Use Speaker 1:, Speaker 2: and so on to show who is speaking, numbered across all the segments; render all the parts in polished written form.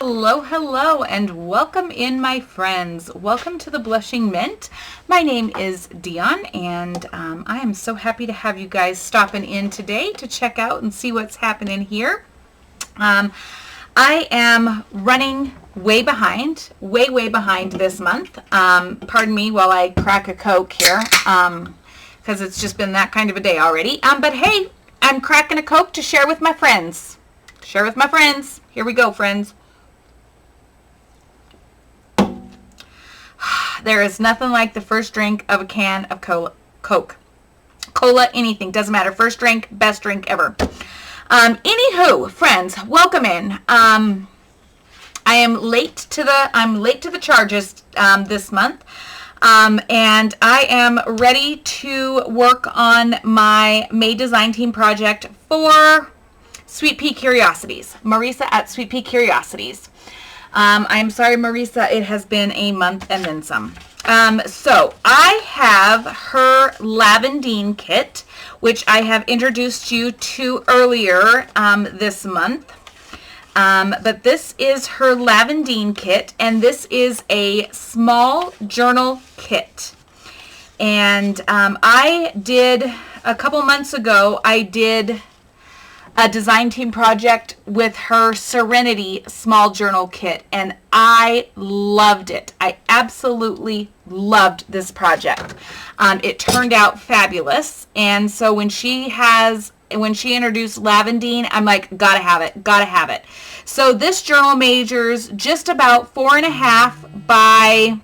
Speaker 1: Hello, hello, and welcome in, my friends. Welcome to the Blushing Mint. My name is Dion, and I am so happy to have you guys stopping in today to check out and see what's happening here. I am running way behind this month. Pardon me while I crack a Coke here, because it's just been that kind of a day already. But hey, I'm cracking a Coke to share with my friends. Share with my friends. Here we go, friends. There is nothing like the first drink of a can of Coke. Cola, anything, doesn't matter. First drink, best drink ever. Anywho, friends, welcome in. I'm late to the charges this month. And I am ready to work on my May design team project for Sweet Pea Curiosities. Marisa at Sweet Pea Curiosities. I'm sorry, Marisa, it has been a month and then some. So I have her LAVANDINE kit, which I have introduced you to earlier this month. But this is her LAVANDINE kit, and this is a small journal kit. And I did, a couple months ago, I did a design team project with her Serenity small journal kit, and I loved it. I absolutely loved this project. It turned out fabulous, and so when she introduced LAVANDINE, I'm like, gotta have it. So this journal measures just about 4.5 by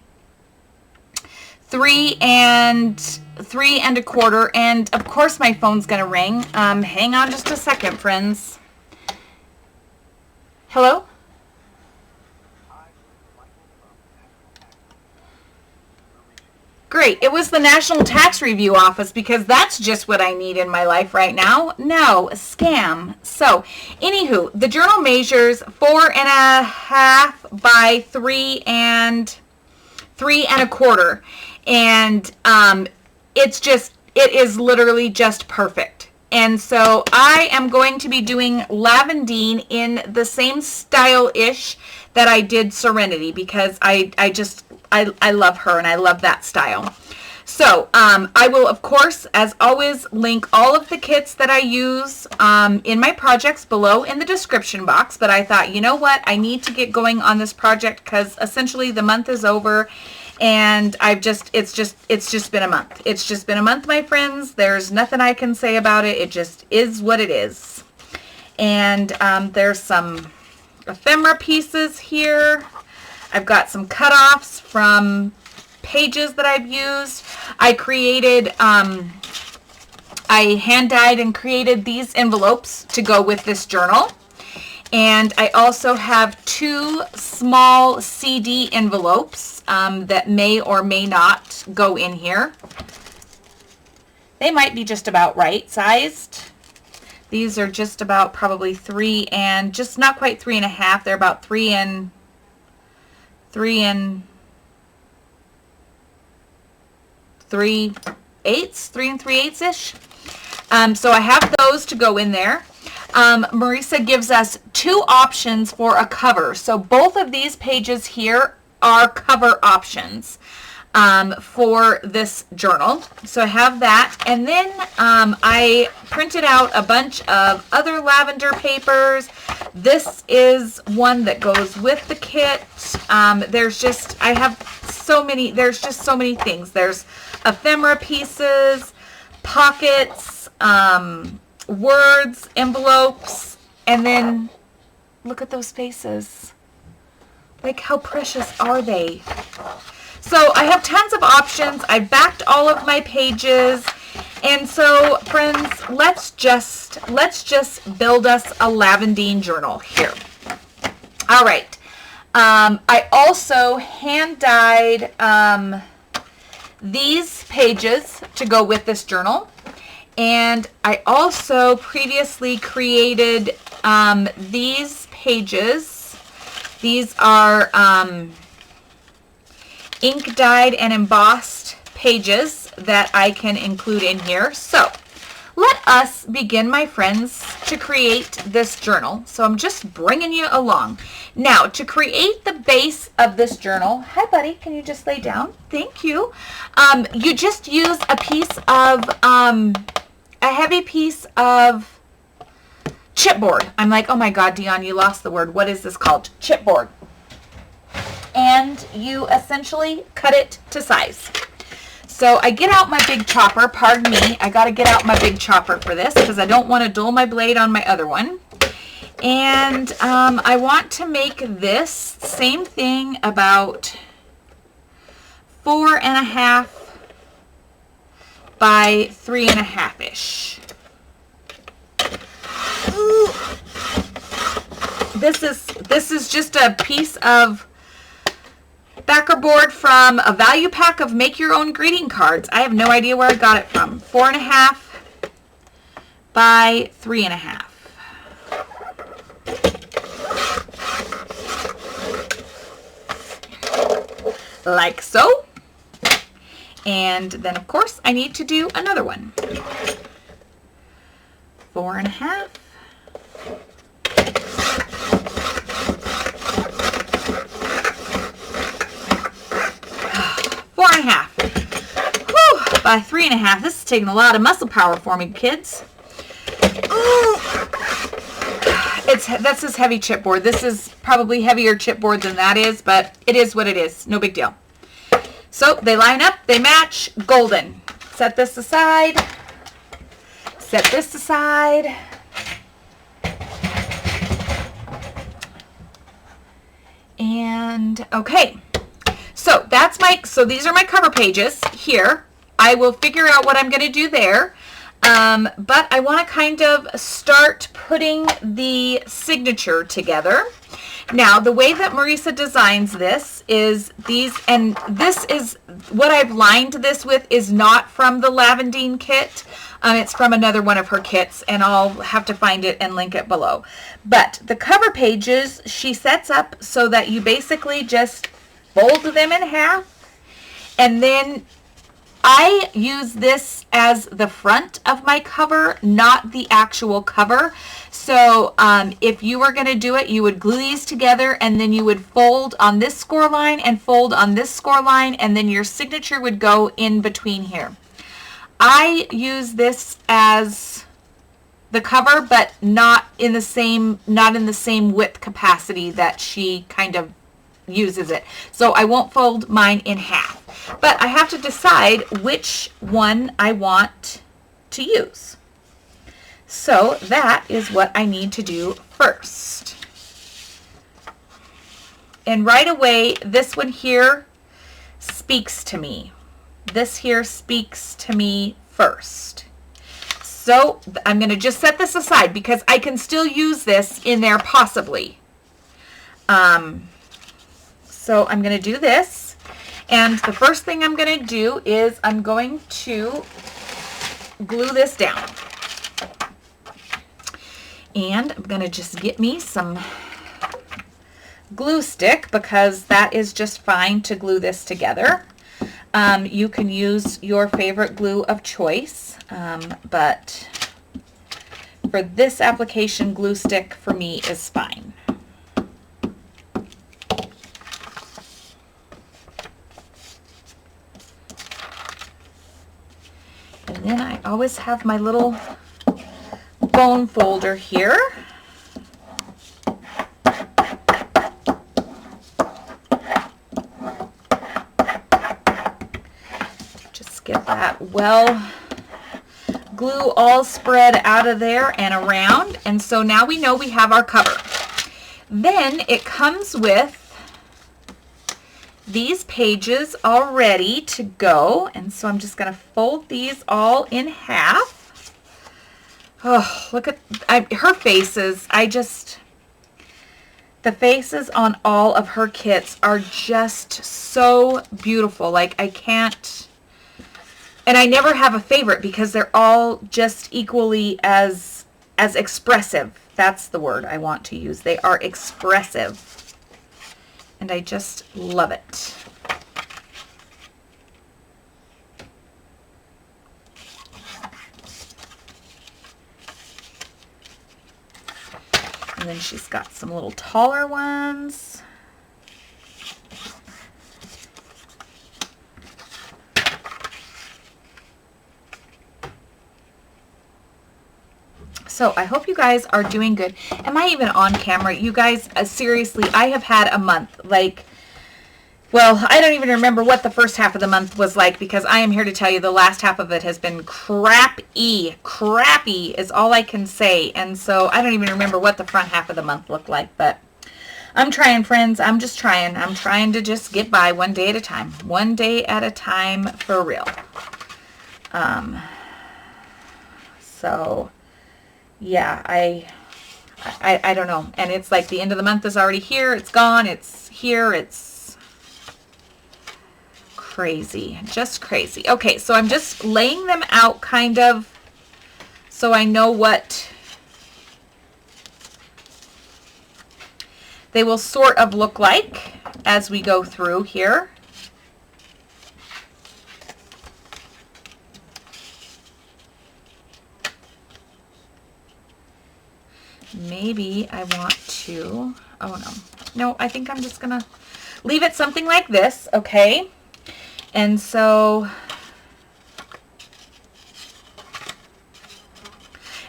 Speaker 1: 3.25, and of course my phone's gonna ring. Hang on just a second, friends. Hello? Great. It was the National Tax Review Office, because that's just what I need in my life right now. No, a scam. So, anywho, the journal measures 4.5 by 3.25. And it is literally just perfect. And so I am going to be doing LAVANDINE in the same style-ish that I did Serenity, because I love her and I love that style. So I will, of course, as always, link all of the kits that I use in my projects below in the description box. But I thought, you know what? I need to get going on this project, because essentially the month is over. And it's just been a month. It's just been a month, my friends. There's nothing I can say about it. It just is what it is. And there's some ephemera pieces here. I've got some cutoffs from pages that I've used. I hand dyed and created these envelopes to go with this journal. And I also have 2 small CD envelopes that may or may not go in here. They might be just about right sized. These are just about probably 3 and just not quite 3.5. They're about 3 and 3/8, 3 3/8-ish. So I have those to go in there. Marisa gives us 2 options for a cover. So both of these pages here are cover options for this journal. So I have that. And then I printed out a bunch of other lavender papers. This is one that goes with the kit. There's just so many things. There's ephemera pieces, pockets, words, envelopes, and then look at those faces. Like, how precious are they? So I have tons of options. I backed all of my pages. And so, friends, let's just build us a LAVANDINE journal here. All right. I also hand dyed these pages to go with this journal. And I also previously created these pages. These are ink dyed and embossed pages that I can include in here. So let us begin, my friends, to create this journal. So I'm just bringing you along. Now, to create the base of this journal, hi buddy, can you just lay down? Thank you. You just use a piece of, a heavy piece of chipboard. I'm like, oh my God, Dion, you lost the word. What is this called? Chipboard. And you essentially cut it to size. So I get out my big chopper. Pardon me, I got to get out my big chopper for this because I don't want to dull my blade on my other one. And I want to make this same thing about 4.5 by 3.5-ish. This is just a piece of backer board from a value pack of make your own greeting cards. I have no idea where I got it from. 4.5 by 3.5. Like so. And then of course I need to do another one. 4.5. 4.5. Whew, by 3.5. This is taking a lot of muscle power for me, kids. Ooh. That's this heavy chipboard. This is probably heavier chipboard than that is, but it is what it is. No big deal. So they line up, they match, golden. Set this aside. Set this aside. And okay. So that's so these are my cover pages here. I will figure out what I'm going to do there. But I want to kind of start putting the signature together. Now, the way that Marisa designs this is these, and this is what I've lined this with is not from the LAVANDINE kit. It's from another one of her kits, and I'll have to find it and link it below. But the cover pages, she sets up so that you basically just fold them in half, and then I use this as the front of my cover, not the actual cover. So if you were going to do it, you would glue these together and then you would fold on this score line and fold on this score line, and then your signature would go in between here. I use this as the cover, but not in the same width capacity that she kind of uses it. So I won't fold mine in half. But I have to decide which one I want to use. So that is what I need to do first. And right away, this one here speaks to me. This here speaks to me first. So I'm going to just set this aside because I can still use this in there possibly. So I'm going to do this. And the first thing I'm going to do is I'm going to glue this down. And I'm going to just get me some glue stick because that is just fine to glue this together. You can use your favorite glue of choice, but for this application, glue stick for me is fine. And then I always have my little bone folder here. Just get that well glue all spread out of there and around. And so now we know we have our cover. Then it comes with these pages all ready to go, and so I'm just going to fold these all in half. Oh, look at her faces. The faces on all of her kits are just so beautiful. Like I can't, and I never have a favorite because they're all just equally as expressive. That's the word I want to use. They are expressive. And I just love it. And then she's got some little taller ones. So I hope you guys are doing good. Am I even on camera? You guys, seriously, I have had a month. Like, well, I don't even remember what the first half of the month was like, because I am here to tell you the last half of it has been crappy. Crappy is all I can say. And so I don't even remember what the front half of the month looked like. But I'm trying, friends. I'm just trying. I'm trying to just get by one day at a time. One day at a time for real. So... yeah, I don't know. And it's like the end of the month is already here. It's gone. It's here. It's crazy. Just crazy. Okay, so I'm just laying them out kind of so I know what they will sort of look like as we go through here. Maybe I want to, oh no, I think I'm just going to leave it something like this, okay? And so,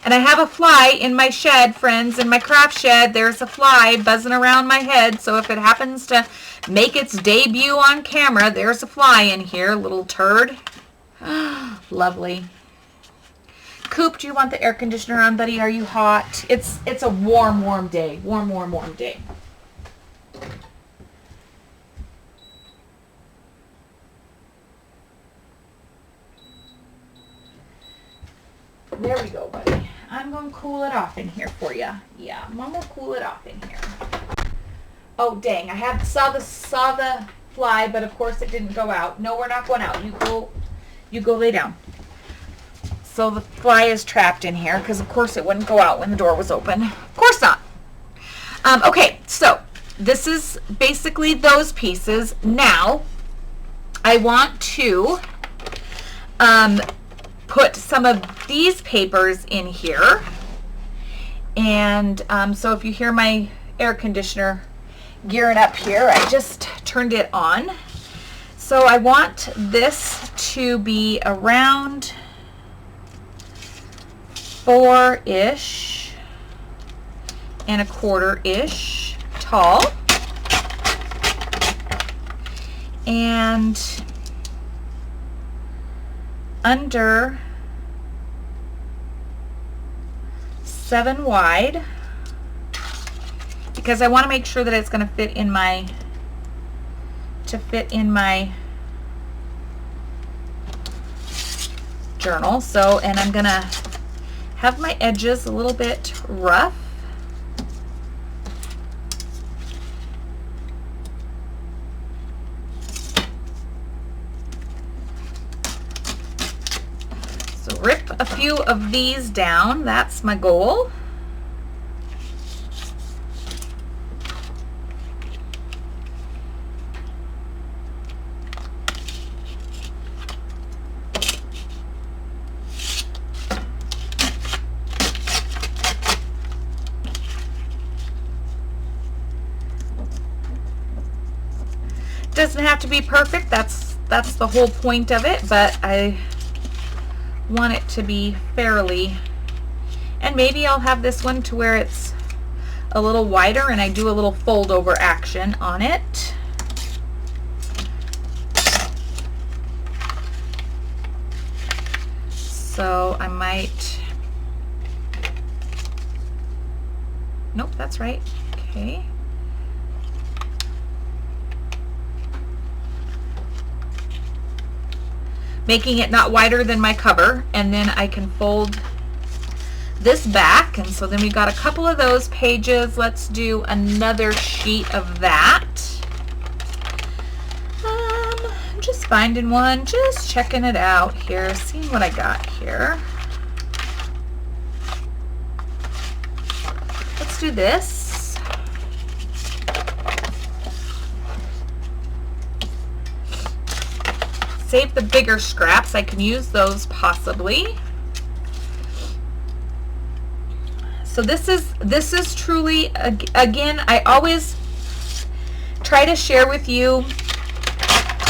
Speaker 1: and I have a fly in my shed, friends, in my craft shed. There's a fly buzzing around my head, so if it happens to make its debut on camera, there's a fly in here, little turd. Lovely. Coop, do you want the air conditioner on, buddy? Are you hot? It's a warm day. Warm day. There we go, buddy. I'm going to cool it off in here for you. Yeah, Mom will cool it off in here. Oh, dang. I saw the fly, but of course it didn't go out. No, we're not going out. You go lay down. So the fly is trapped in here because, of course, it wouldn't go out when the door was open. Of course not. Okay, so this is basically those pieces. Now, I want to put some of these papers in here. And so if you hear my air conditioner gearing up here, I just turned it on. So I want this to be around 4-ish and a quarter-ish tall, and under 7 wide, because I want to make sure that it's going to fit in my journal. So, and I'm going to have my edges a little bit rough. So rip a few of these down. That's my goal. Doesn't have to be perfect. That's the whole point of it, but I want it to be fairly, and maybe I'll have this one to where it's a little wider and I do a little fold over action on it. So I might, nope, that's right. Okay. Making it not wider than my cover, and then I can fold this back, and so then we got a couple of those pages. Let's do another sheet of that. I'm just finding one, just checking it out here, seeing what I got here. Let's do this. Save the bigger scraps. I can use those possibly. So this is truly, again, I always try to share with you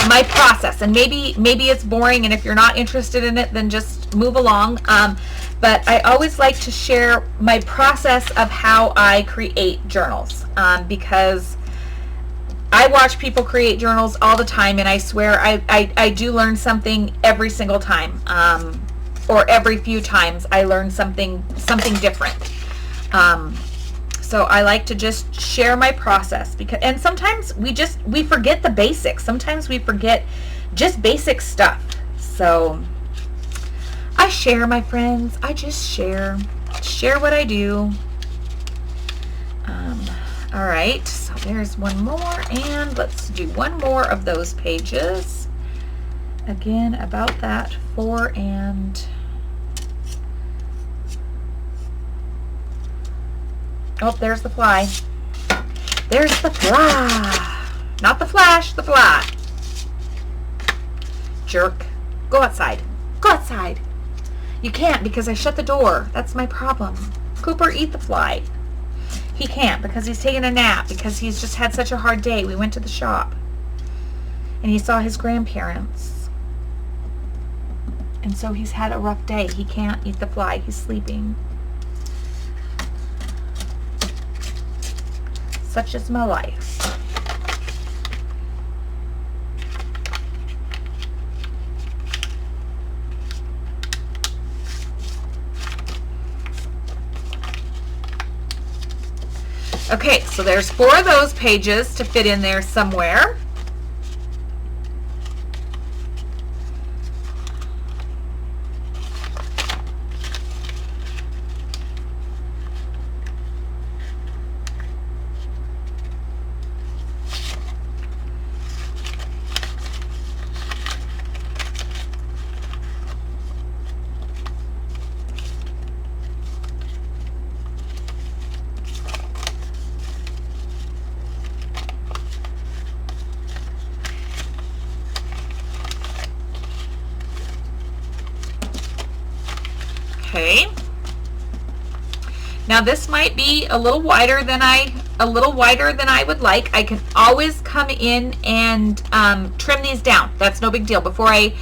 Speaker 1: my process, and maybe it's boring, and if you're not interested in it, then just move along. But I always like to share my process of how I create journals, because I watch people create journals all the time, and I swear I do learn something every single time, or every few times I learn something different. So I like to just share my process, and sometimes we forget the basics. Sometimes we forget just basic stuff. So I share, my friends. I just share what I do. All right, so there's one more, and let's do one more of those pages. Again, about that 4 and... Oh, there's the fly. There's the fly. Not the flash, the fly. Jerk. Go outside. Go outside. You can't because I shut the door. That's my problem. Cooper, eat the fly. He can't because he's taking a nap, because he's just had such a hard day. We went to the shop and he saw his grandparents. And so he's had a rough day. He can't eat the fly. He's sleeping. Such is my life. Okay, so there's 4 of those pages to fit in there somewhere. Okay. Now this might be a little wider than I would like. I can always come in and trim these down. That's no big deal. Before I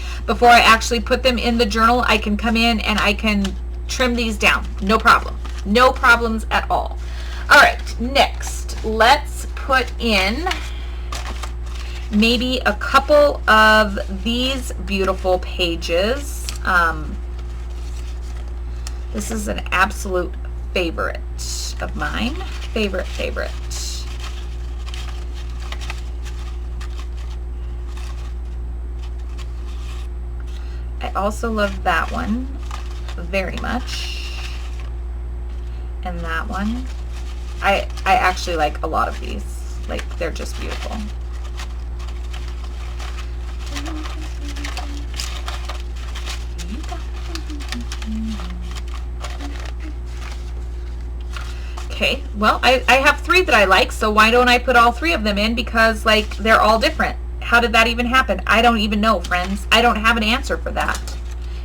Speaker 1: actually put them in the journal, I can come in and I can trim these down. No problem. No problems at all. All right, next, let's put in maybe a couple of these beautiful pages. This is an absolute favorite of mine. Favorite. I also love that one very much. And that one. I actually like a lot of these. Like, they're just beautiful. Okay, well, I have 3 that I like, so why don't I put all 3 of them in? Because, like, they're all different. How did that even happen? I don't even know, friends. I don't have an answer for that.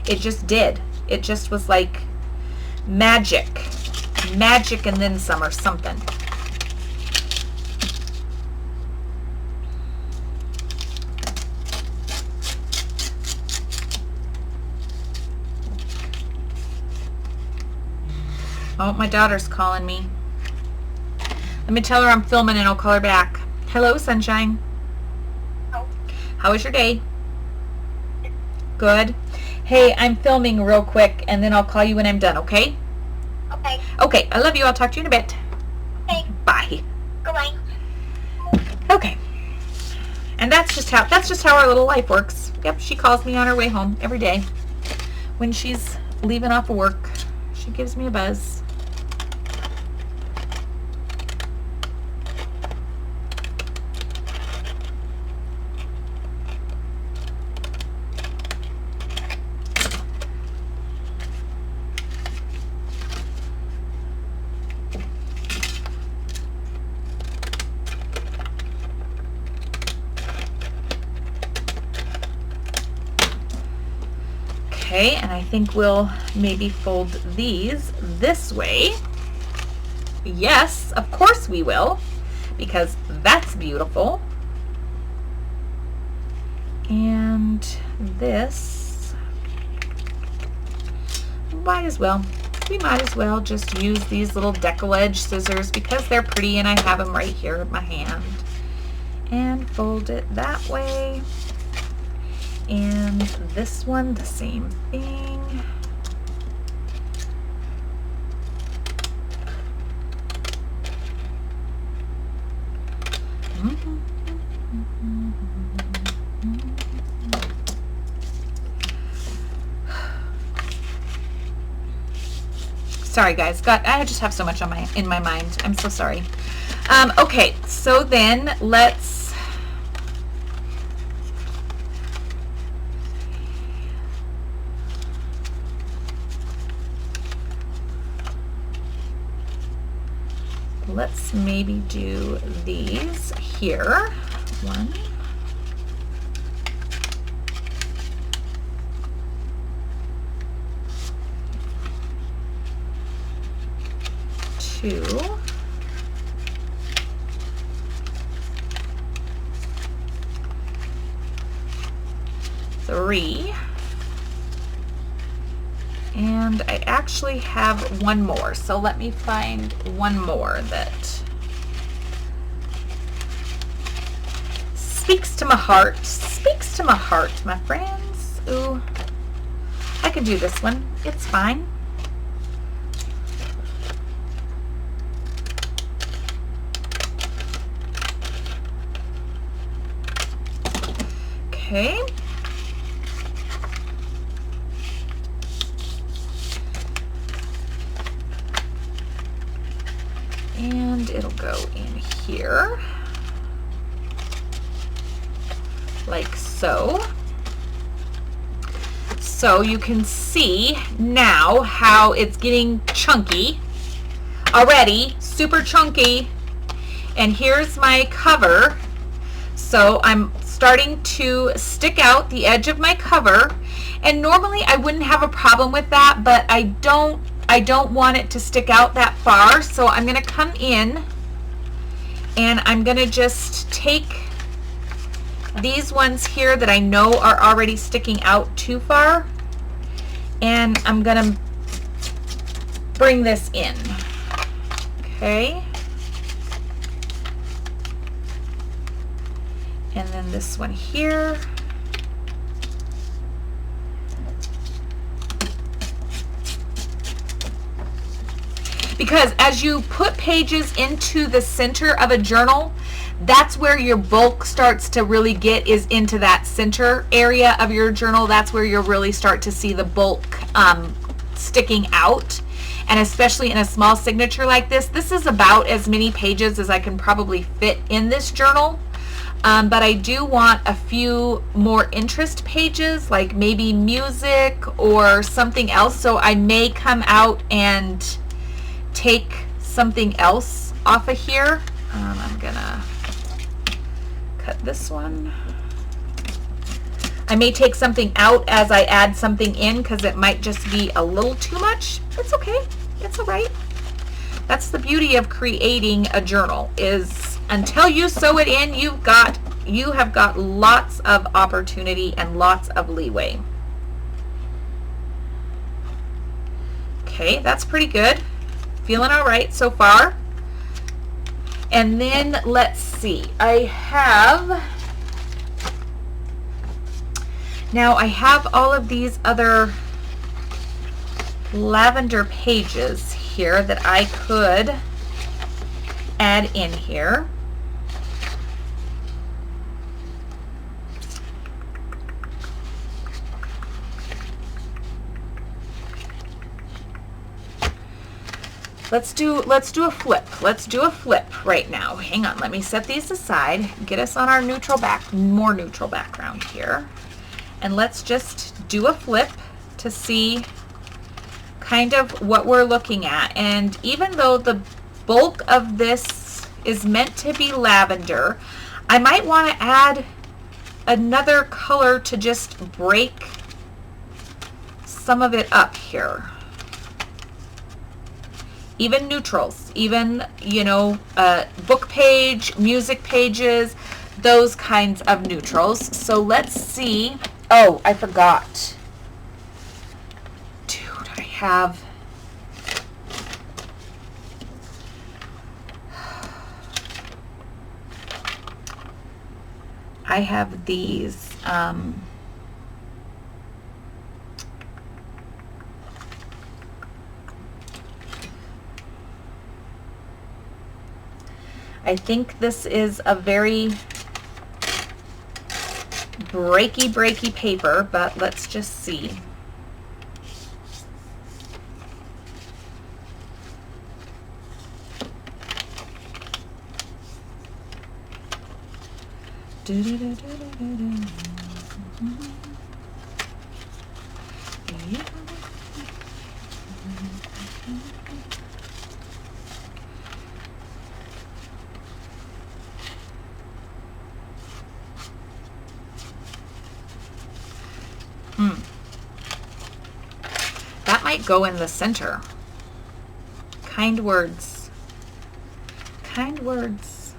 Speaker 1: It just did. It just was like magic. Magic and then some, or something. Oh, my daughter's calling me. Let me tell her I'm filming and I'll call her back. Hello, sunshine.
Speaker 2: Hello.
Speaker 1: How was your day? Good. Hey, I'm filming real quick and then I'll call you when I'm done, okay?
Speaker 2: Okay.
Speaker 1: Okay, I love you. I'll talk to you in a bit.
Speaker 2: Okay.
Speaker 1: Bye.
Speaker 2: Goodbye.
Speaker 1: Okay. And that's just how our little life works. Yep, she calls me on her way home every day. When she's leaving off of work, she gives me a buzz. Okay, and I think we'll maybe fold these this way. Yes, of course we will, because that's beautiful. And this, we might as well just use these little decollage scissors because they're pretty and I have them right here in my hand. And fold it that way. And this one, the same thing. Sorry guys, I just have so much on in my mind. I'm so sorry. Okay, so then let's maybe do these here. 1, 2, 3, and I actually have one more, so let me find one more that speaks to my heart. Speaks to my heart, my friends. Ooh, I can do this one. It's fine. Okay. And it'll go in here, like so. So you can see now how it's getting chunky already, super chunky. And here's my cover. So I'm starting to stick out the edge of my cover. And normally I wouldn't have a problem with that, but I don't want it to stick out that far. So I'm going to come in and I'm going to just take these ones here that I know are already sticking out too far, and I'm going to bring this in. Okay. And then this one here. Because as you put pages into the center of a journal, that's where your bulk starts to really get, is into that center area of your journal. That's where you'll really start to see the bulk sticking out. And especially in a small signature like this, this is about as many pages as I can probably fit in this journal. But I do want a few more interest pages, like maybe music or something else. So I may come out and take something else off of here. I'm gonna cut this one. I may take something out as I add something in because it might just be a little too much. It's okay. It's all right. That's the beauty of creating a journal, is until you sew it in, you have got lots of opportunity and lots of leeway. Okay, that's pretty good. Feeling all right so far. And then let's see, I have all of these other lavender pages here that I could add in here. Let's do a flip. Let's do a flip right now. Hang on, let me set these aside, get us on our more neutral background here. And let's just do a flip to see kind of what we're looking at. And even though the bulk of this is meant to be lavender, I might want to add another color to just break some of it up here. even neutrals, even, you know, book page, music pages, those kinds of neutrals. So let's see. Oh, I forgot. Dude, I have these. I think this is a very breaky paper, but let's just see. That might go in the center. Kind words. Kind words.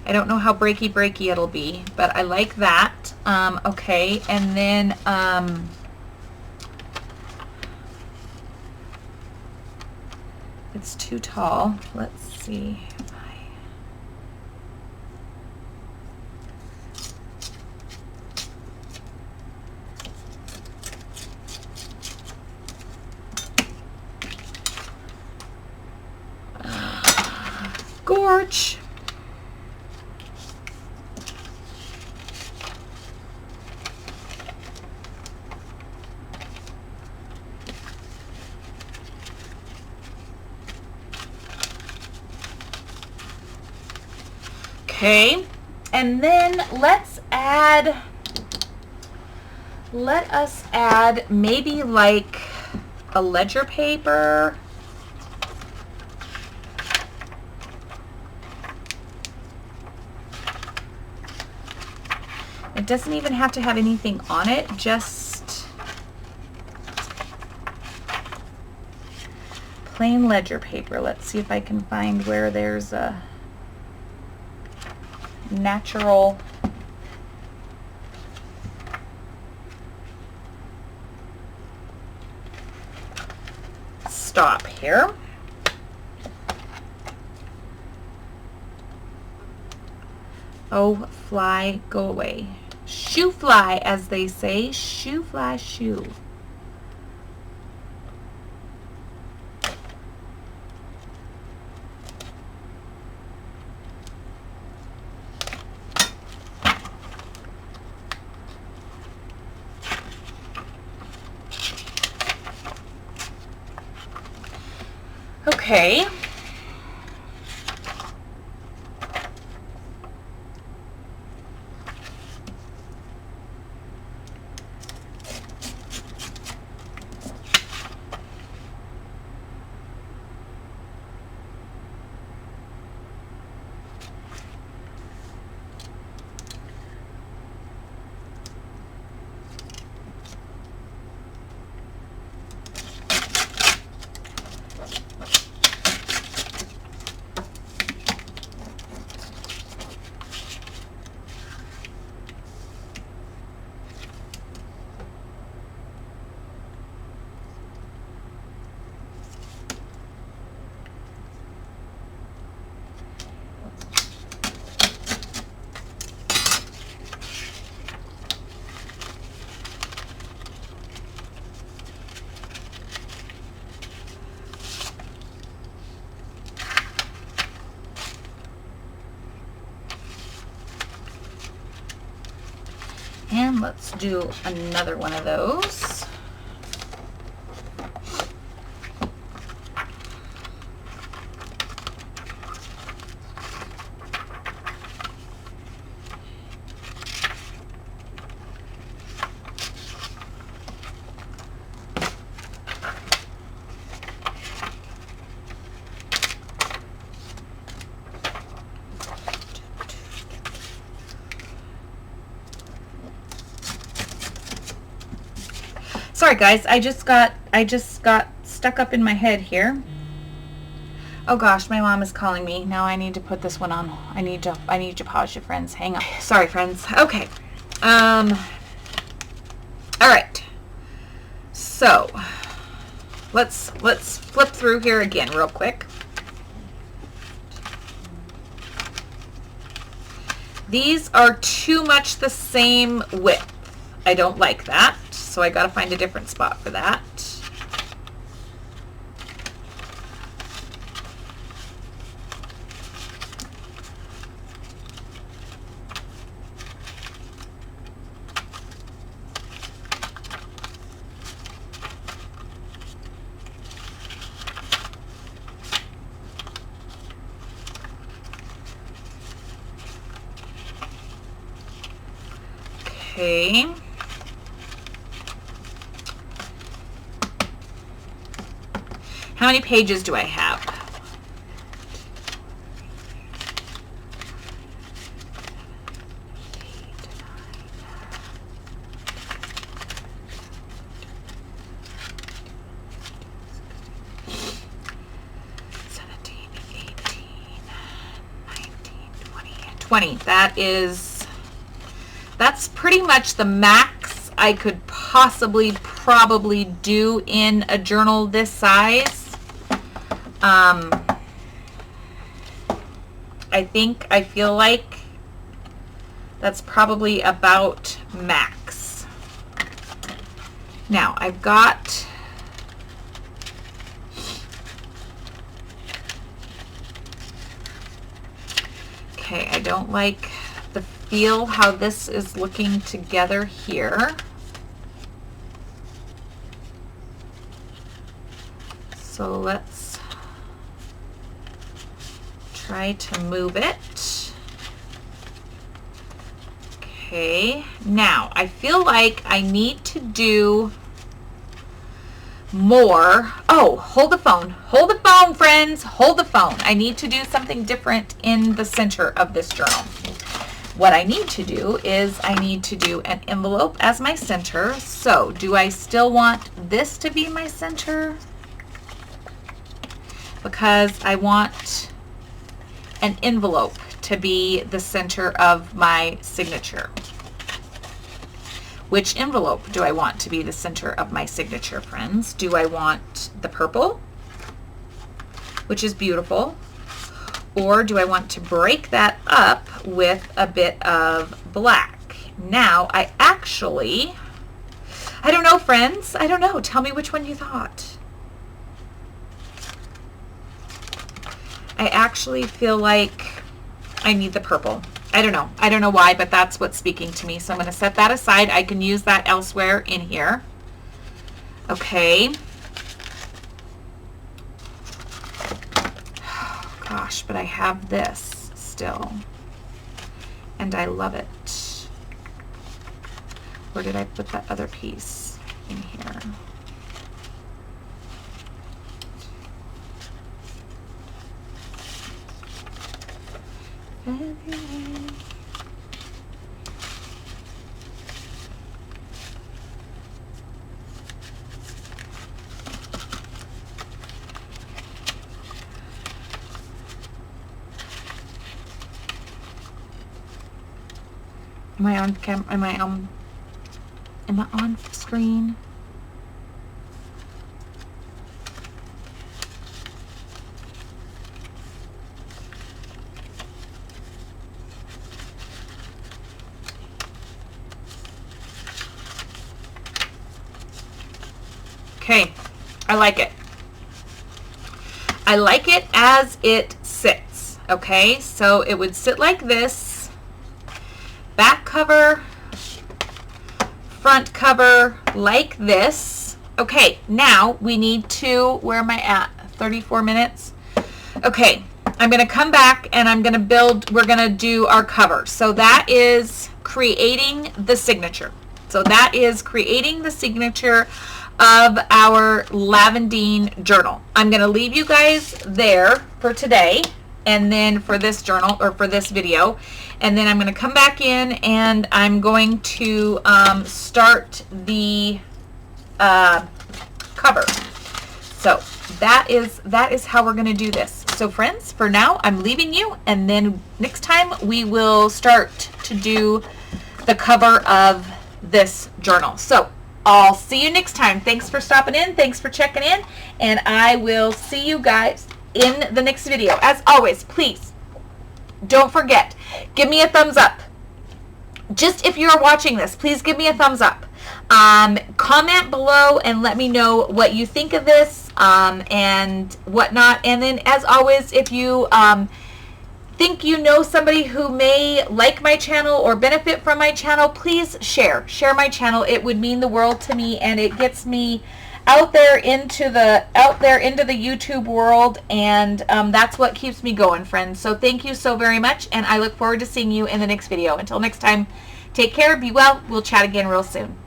Speaker 1: I don't know how breaky it'll be, but I like that. Okay, and then it's too tall. Let's see. Gorge. Okay, and then let us add maybe like a ledger paper. It doesn't even have to have anything on it, just plain ledger paper. Let's see if I can find where there's a natural stop here. Oh, fly, go away. Shoo fly, as they say. Shoo fly, shoo. Okay. And let's do another one of those. Sorry guys, I just got stuck up in my head here. Oh gosh, my mom is calling me. Now I need to put this one on. I need to pause you, friends. Hang on. Sorry, friends. Okay. All right. So, let's flip through here again real quick. These are too much the same width. I don't like that, so I got to find a different spot for that. Okay. How many pages do I have? That's pretty much the max I could probably do in a journal this size. I feel like that's probably about max. Now I've got okay, I don't like the feel how this is looking together here. So let's try to move it. Okay, now I feel like I need to do more. Oh, hold the phone. Hold the phone, friends. Hold the phone. I need to do something different in the center of this journal. What I need to do is I need to do an envelope as my center. So do I still want this to be my center? Because I want an envelope to be the center of my signature. Which envelope do I want to be the center of my signature, friends? Do I want the purple, which is beautiful, or do I want to break that up with a bit of black? Now, I don't know, friends. I don't know. Tell me which one you thought. I actually feel like I need the purple. I don't know. I don't know why, but that's what's speaking to me. So I'm going to set that aside. I can use that elsewhere in here. Okay. Oh, gosh, but I have this still. And I love it. Where did I put that other piece? In here. Am I on cam? Am I on screen? Okay, I like it. I like it as it sits. Okay, so it would sit like this. Back cover, front cover, like this. Okay, now we need to, where am I at? 34 minutes. Okay, I'm going to come back and I'm going to build, we're going to do our cover. So that is creating the signature. So that is creating the signature of our LAVANDINE journal. I'm going to leave you guys there for today and then for this journal or for this video. And then I'm going to come back in and I'm going to start the cover. So that is how we're going to do this. So friends, for now, I'm leaving you, and then next time we will start to do the cover of this journal. So I'll see you next time. Thanks for stopping in. Thanks for checking in, and I will see you guys in the next video. As always, please don't forget, give me a thumbs up. Just if you're watching this, please give me a thumbs up. Comment below and let me know what you think of this and whatnot. And then, as always, if you think you know somebody who may like my channel or benefit from my channel, please share my channel. It would mean the world to me, and it gets me out there into the YouTube world, and that's what keeps me going, friends. So thank you so very much, and I look forward to seeing you in the next video. Until next time, take care, be well. We'll chat again real soon.